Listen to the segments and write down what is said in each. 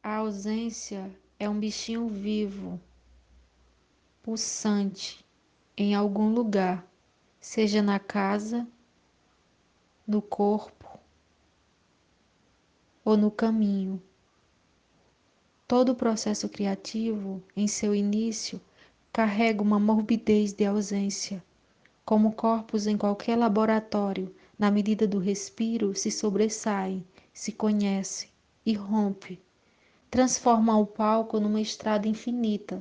A ausência é um bichinho vivo, pulsante, em algum lugar, seja na casa, no corpo ou no caminho. Todo o processo criativo, em seu início, carrega uma morbidez de ausência. Como corpos em qualquer laboratório, na medida do respiro, se sobressaem, se conhecem e rompe. Transforma o palco numa estrada infinita,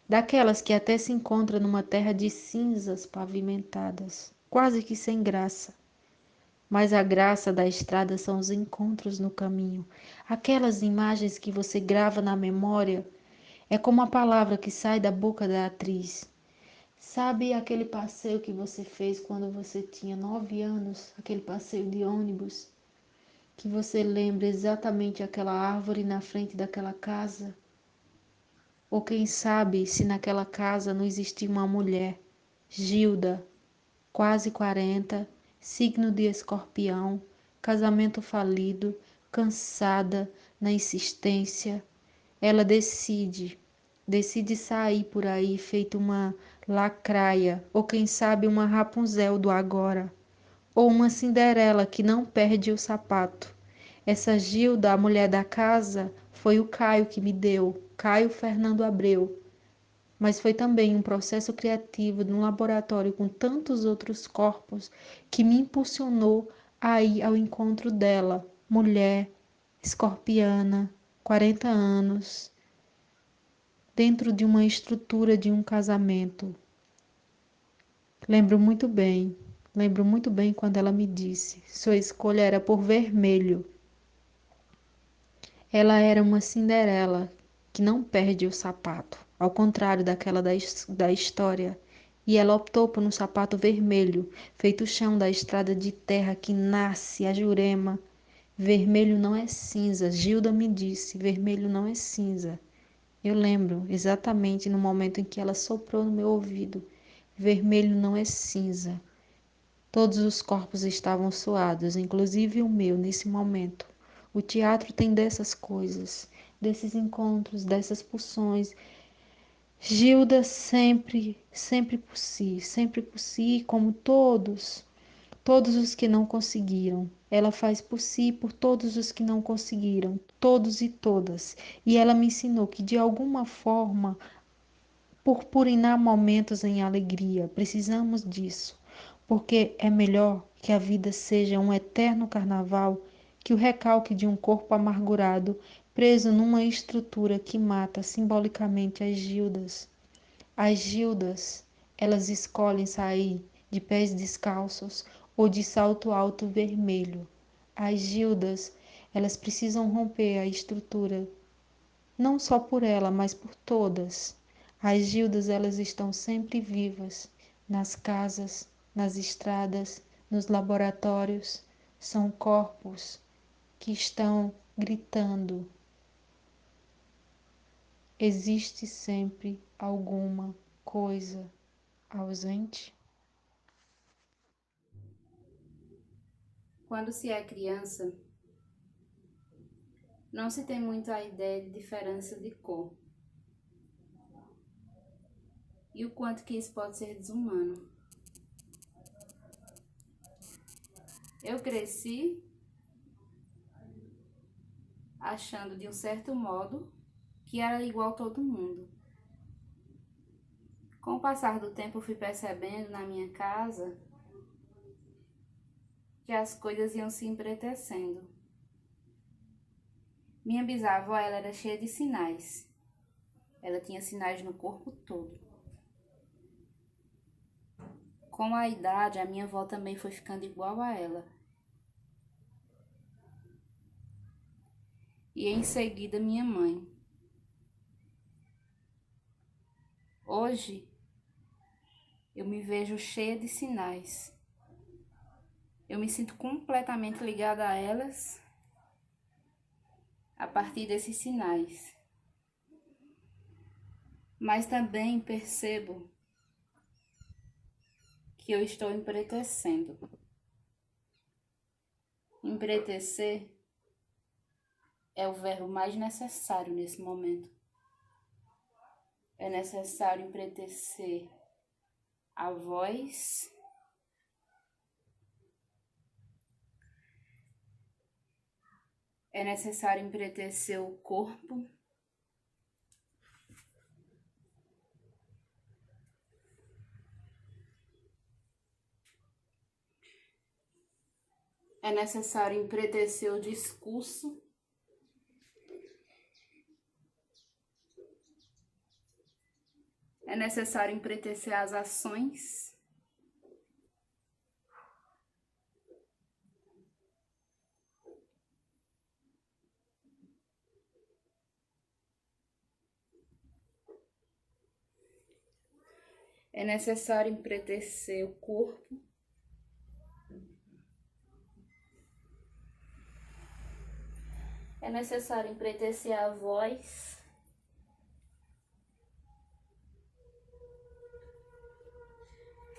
daquelas que até se encontra numa terra de cinzas pavimentadas, quase que sem graça. Mas a graça da estrada são os encontros no caminho, aquelas imagens que você grava na memória, é como a palavra que sai da boca da atriz. Sabe aquele passeio que você fez quando você tinha 9 anos, aquele passeio de ônibus, que você lembra exatamente aquela árvore na frente daquela casa? Ou quem sabe se naquela casa não existia uma mulher, Gilda, quase 40, signo de Escorpião, casamento falido, cansada, na insistência. Ela decide sair por aí feito uma lacraia, ou quem sabe uma Rapunzel do agora, ou uma Cinderela que não perde o sapato. Essa Gilda, a mulher da casa, foi o Caio que me deu, Caio Fernando Abreu. Mas foi também um processo criativo num laboratório com tantos outros corpos que me impulsionou a ir ao encontro dela, mulher, escorpiana, 40 anos, dentro de uma estrutura de um casamento. Lembro muito bem quando ela me disse, sua escolha era por vermelho. Ela era uma Cinderela que não perde o sapato, ao contrário daquela da história. E ela optou por um sapato vermelho, feito o chão da estrada de terra que nasce a Jurema. Vermelho não é cinza, Gilda me disse, vermelho não é cinza. Eu lembro exatamente no momento em que ela soprou no meu ouvido. Vermelho não é cinza. Todos os corpos estavam suados, inclusive o meu, nesse momento. O teatro tem dessas coisas, desses encontros, dessas pulsões. Gilda sempre por si, como todos os que não conseguiram. Ela faz por si e por todos os que não conseguiram, todos e todas. E ela me ensinou que, de alguma forma, purpurinar momentos em alegria. Precisamos disso, porque é melhor que a vida seja um eterno carnaval que o recalque de um corpo amargurado preso numa estrutura que mata simbolicamente as Gildas. As Gildas, elas escolhem sair de pés descalços ou de salto alto vermelho. As Gildas, elas precisam romper a estrutura não só por ela, mas por todas. As Gildas, elas estão sempre vivas, nas casas, nas estradas, nos laboratórios. São corpos que estão gritando. Existe sempre alguma coisa ausente? Quando se é criança, não se tem muito a ideia de diferença de cor e o quanto que isso pode ser desumano. Eu cresci achando de um certo modo que era igual todo mundo. Com o passar do tempo, fui percebendo na minha casa que as coisas iam se embretecendo. Minha bisavó, ela era cheia de sinais. Ela tinha sinais no corpo todo. Com a idade, a minha avó também foi ficando igual a ela. E em seguida, minha mãe. Hoje, eu me vejo cheia de sinais. Eu me sinto completamente ligada a elas a partir desses sinais. Mas também percebo que eu estou empretecendo. Empretecer é o verbo mais necessário nesse momento. É necessário empretecer a voz, é necessário empretecer o corpo, é necessário empretecer o discurso, é necessário empretecer as ações, é necessário empretecer o corpo, é necessário empretecer a voz,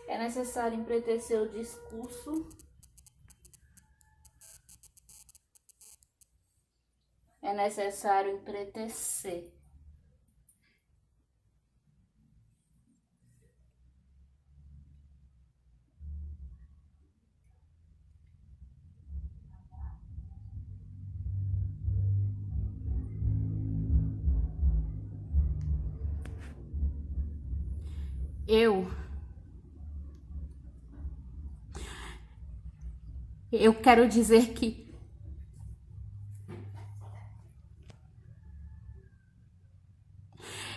é necessário empretecer o discurso, é necessário empretecer.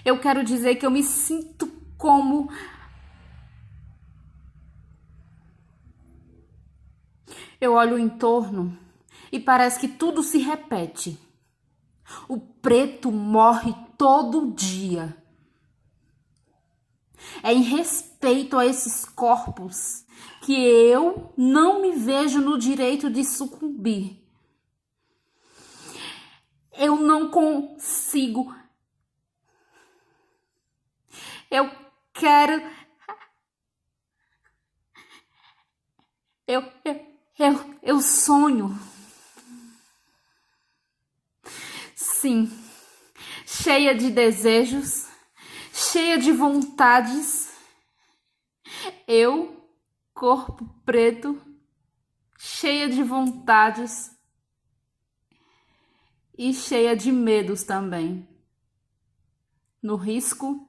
Eu quero dizer que eu me sinto como eu olho em torno e parece que tudo se repete. O preto morre todo dia. É em respeito a esses corpos que eu não me vejo no direito de sucumbir. Eu não consigo. Eu quero. Eu sonho. Sim, cheia de desejos, cheia de vontades. Eu, corpo preto, cheia de vontades e cheia de medos também. No risco,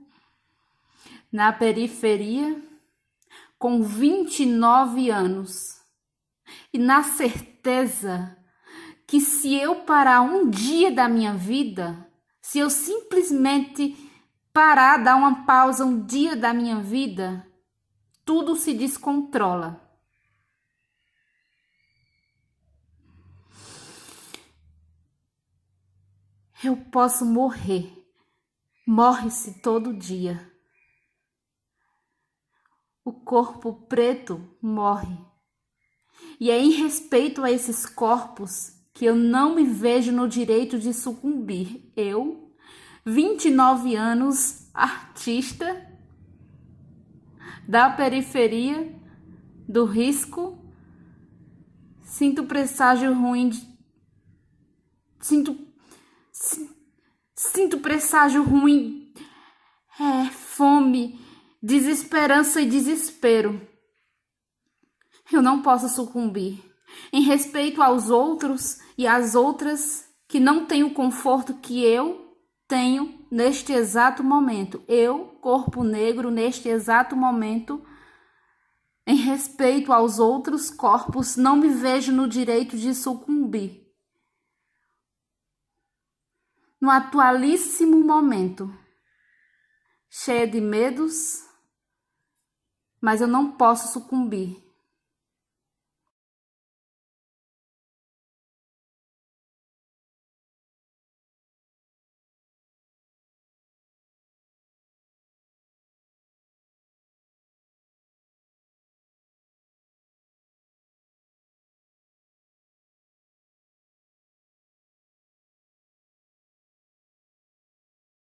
na periferia, com 29 anos. E na certeza que se eu parar um dia da minha vida, se eu simplesmente parar, dar uma pausa um dia da minha vida, tudo se descontrola. Eu posso morrer. Morre-se todo dia. O corpo preto morre. E é em respeito a esses corpos que eu não me vejo no direito de sucumbir. Eu, 29 anos, artista da periferia, do risco, sinto presságio ruim, sinto presságio ruim, fome, desesperança e desespero. Eu não posso sucumbir. Em respeito aos outros e às outras que não têm o conforto que eu tenho neste exato momento. Eu, corpo negro, neste exato momento, em respeito aos outros corpos, não me vejo no direito de sucumbir. No atualíssimo momento, cheia de medos, mas eu não posso sucumbir.